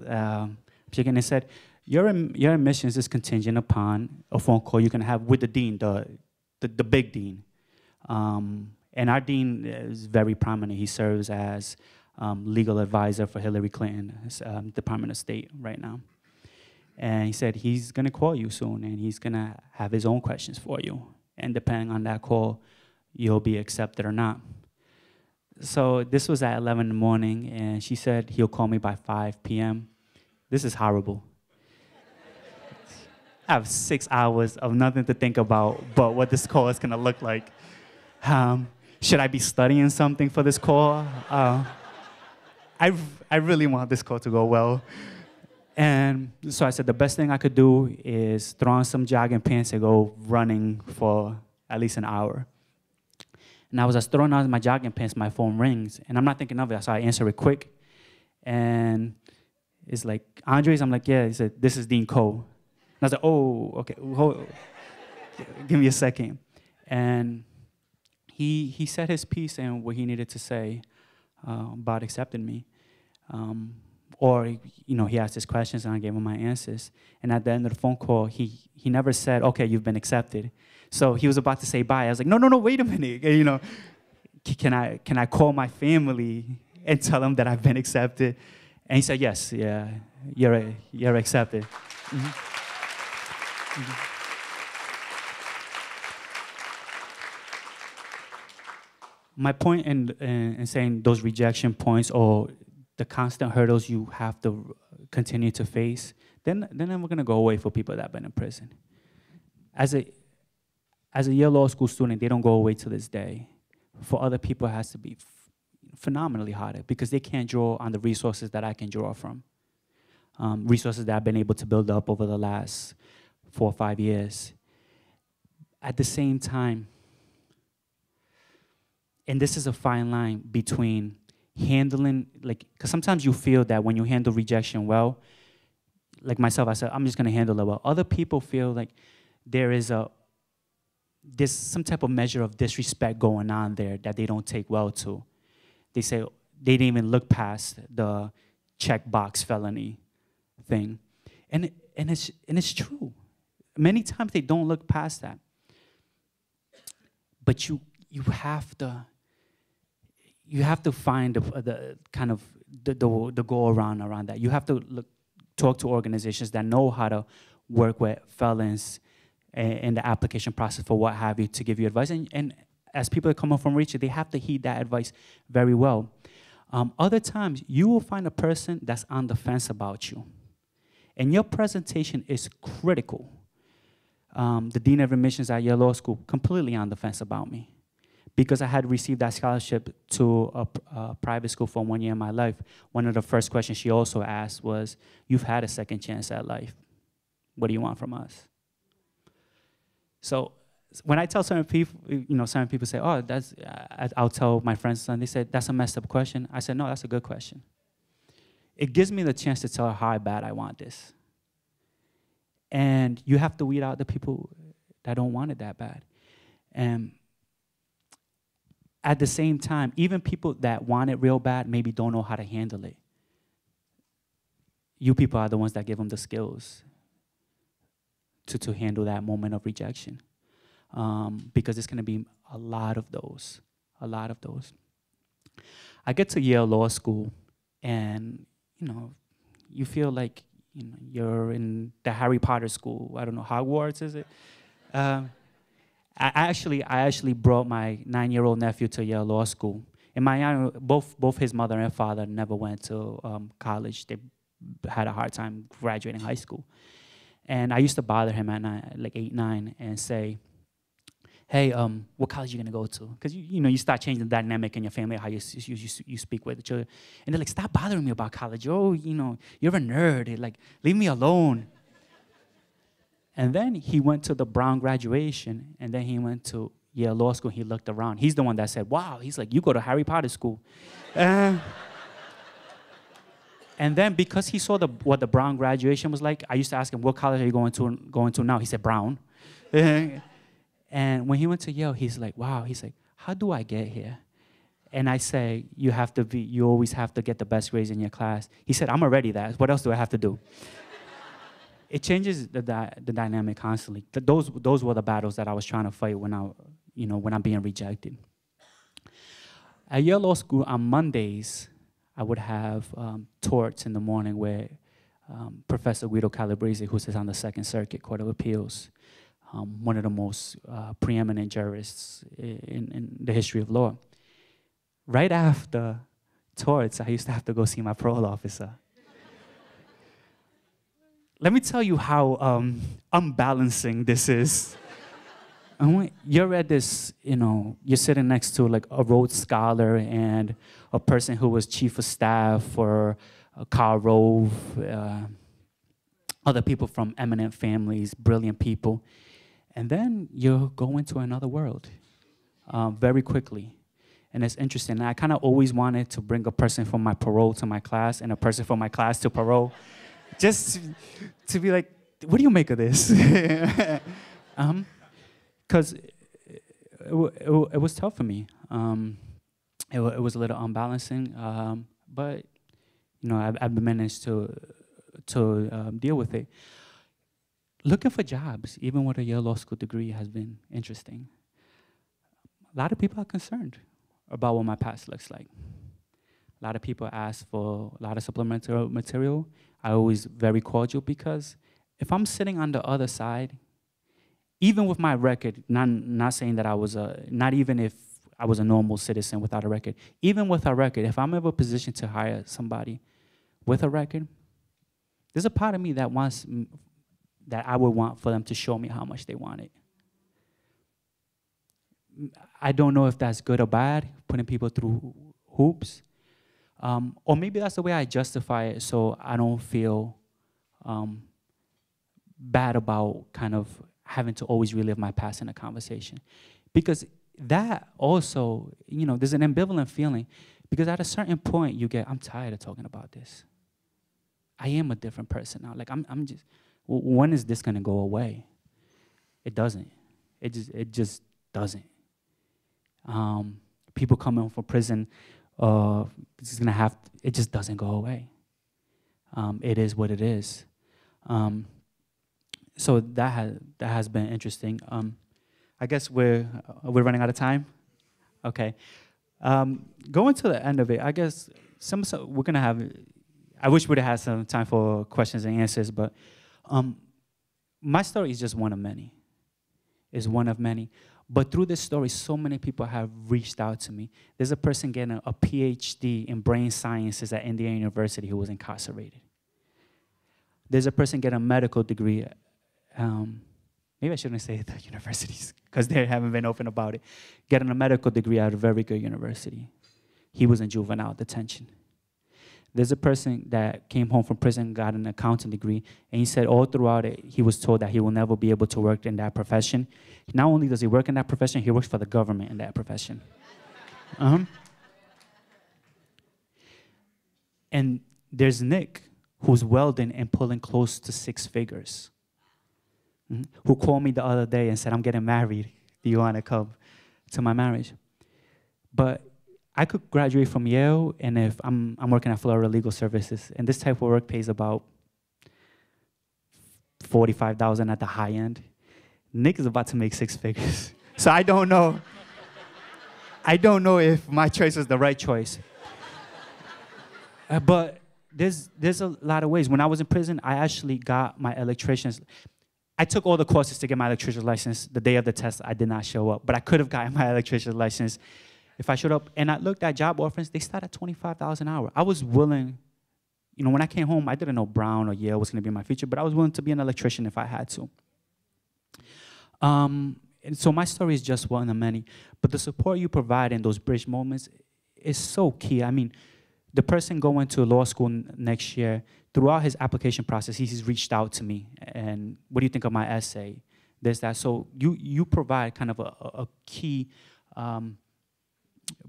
shaking and said, your admissions is contingent upon a phone call you can have with the dean, the big dean. And our dean is very prominent. He serves as legal advisor for Hillary Clinton's Department of State right now. And he said he's gonna call you soon, and he's gonna have his own questions for you. And depending on that call, you'll be accepted or not. So this was at 11 in the morning, and she said he'll call me by 5 p.m. This is horrible. I have 6 hours of nothing to think about but what this call is gonna look like. Should I be studying something for this call? I really want this call to go well. And so I said the best thing I could do is throw on some jogging pants and go running for at least an hour. And I was just throwing on my jogging pants, my phone rings, and I'm not thinking of it, so I answer it quick. And it's like, "Andres?" I'm like, "Yeah." He said, "This is Dean Cole." And I was like, "Oh, okay, give me a second." And he said his piece and what he needed to say about accepting me. Or he asked his questions and I gave him my answers. And at the end of the phone call, he never said, "Okay, you've been accepted." So he was about to say bye. I was like, no, wait a minute. Can I call my family and tell them that I've been accepted? And he said, "Yes, yeah, you're accepted." Mm-hmm. Mm-hmm. My point in saying those rejection points or the constant hurdles you have to continue to face, then we're gonna go away for people that have been in prison. As a Yale Law School student, they don't go away to this day. For other people, it has to be phenomenally harder because they can't draw on the resources that I can draw from. Resources that I've been able to build up over the last 4 or 5 years. At the same time, and this is a fine line between handling, because sometimes you feel that when you handle rejection well, like myself, I said, I'm just gonna handle it well. Other people feel like there's some type of measure of disrespect going on there that they don't take well to. They say they didn't even look past the checkbox felony thing. And it's true. Many times they don't look past that. But you have to find the kind of the go around that. You have to talk to organizations that know how to work with felons in the application process for what have you to give you advice. And as people that come up from Reach, they have to heed that advice very well. Other times, you will find a person that's on the fence about you. And your presentation is critical. The Dean of Admissions at Yale Law School, completely on the fence about me. Because I had received that scholarship to a private school for 1 year in my life, one of the first questions she also asked was, you've had a second chance at life. What do you want from us? So when I tell certain people, certain people say, oh, I'll tell my friends, and they say, that's a messed up question. I said, no, that's a good question. It gives me the chance to tell her how bad I want this. And you have to weed out the people that don't want it that bad. And at the same time, even people that want it real bad maybe don't know how to handle it. You people are the ones that give them the skills to handle that moment of rejection. Because there's going to be a lot of those. I get to Yale Law School, and you feel like you're in the Harry Potter school. I don't know, Hogwarts, is it? I actually brought my 9-year-old nephew to Yale Law School. And both his mother and father never went to college. They had a hard time graduating high school. And I used to bother him at 8, 9, and say, hey, what college are you gonna go to? Because you start changing the dynamic in your family, how you speak with the children. And they're like, stop bothering me about college. Oh, you're a nerd. Like, leave me alone. And then he went to the Brown graduation, and then he went to Yale Law School. He looked around. He's the one that said, wow. He's like, you go to Harry Potter school. And then because he saw what the Brown graduation was like, I used to ask him, what college are you going to now? He said, Brown. And when he went to Yale, he's like, wow. He's like, how do I get here? And I say, you always have to get the best grades in your class. He said, I'm already that. What else do I have to do? It changes the dynamic constantly. Those were the battles that I was trying to fight when I'm being rejected. At Yale Law School on Mondays, I would have torts in the morning where Professor Guido Calabrese, who sits on the Second Circuit Court of Appeals, one of the most preeminent jurists in the history of law. Right after torts, I used to have to go see my parole officer. Let me tell you how unbalancing this is. You're at this, you're sitting next to like a Rhodes Scholar and a person who was chief of staff for Karl Rove, other people from eminent families, brilliant people. And then you go into another world very quickly. And it's interesting. I kind of always wanted to bring a person from my parole to my class and a person from my class to parole. Just to be like, what do you make of this? Because it was tough for me. It was a little unbalancing, but I've managed to deal with it. Looking for jobs, even with a Yale Law School degree, has been interesting. A lot of people are concerned about what my past looks like. A lot of people ask for a lot of supplemental material. I always very cordial, because if I'm sitting on the other side, even with my record, not saying that I was not even if I was a normal citizen without a record, even with a record, if I'm ever positioned to hire somebody with a record, there's a part of me that I would want for them to show me how much they want it. I don't know if that's good or bad, putting people through hoops. Or maybe that's the way I justify it, so I don't feel bad about kind of having to always relive my past in a conversation. Because that also, there's an ambivalent feeling. Because at a certain point, you get, I'm tired of talking about this. I am a different person now. Like, I'm just, when is this going to go away? It doesn't. It just doesn't. People coming from prison, it just doesn't go away. it is what it is. So that has been interesting. I guess we're running out of time. Okay. Going to the end of it, I guess we're gonna have. I wish we'd have had some time for questions and answers, but my story is just one of many. Is one of many. But through this story, so many people have reached out to me. There's a person getting a PhD in brain sciences at Indiana University who was incarcerated. There's a person getting a medical degree. Maybe I shouldn't say the universities because they haven't been open about it. Getting a medical degree at a very good university. He was in juvenile detention. There's a person that came home from prison, got an accounting degree, and he said all throughout it, he was told that he will never be able to work in that profession. Not only does he work in that profession, he works for the government in that profession. And there's Nick, who's welding and pulling close to 6 figures, who called me the other day and said, I'm getting married. Do you want to come to my marriage? But I could graduate from Yale, and if I'm working at Florida Legal Services, and this type of work pays about $45,000 at the high end. Nick is about to make 6 figures. So I don't know. I don't know if my choice was the right choice. But there's a lot of ways. When I was in prison, I actually got my electrician's. I took all the courses to get my electrician's license. The day of the test, I did not show up, but I could have gotten my electrician's license if I showed up. And I looked at job offers, they start at $25,000 an hour. I was willing, when I came home, I didn't know Brown or Yale was gonna be my future, but I was willing to be an electrician if I had to. And so my story is just one of many, but the support you provide in those bridge moments is so key. I mean, the person going to law school next year, throughout his application process, he's reached out to me, and what do you think of my essay? This, that. So you provide kind of a key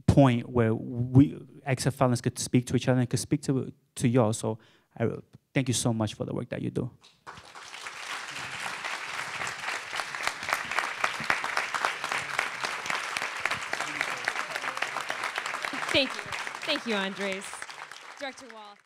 point where we, ex-felons, could speak to each other and could speak to y'all. So I thank you so much for the work that you do. Thank you. Thank you, Andres. Director Wall.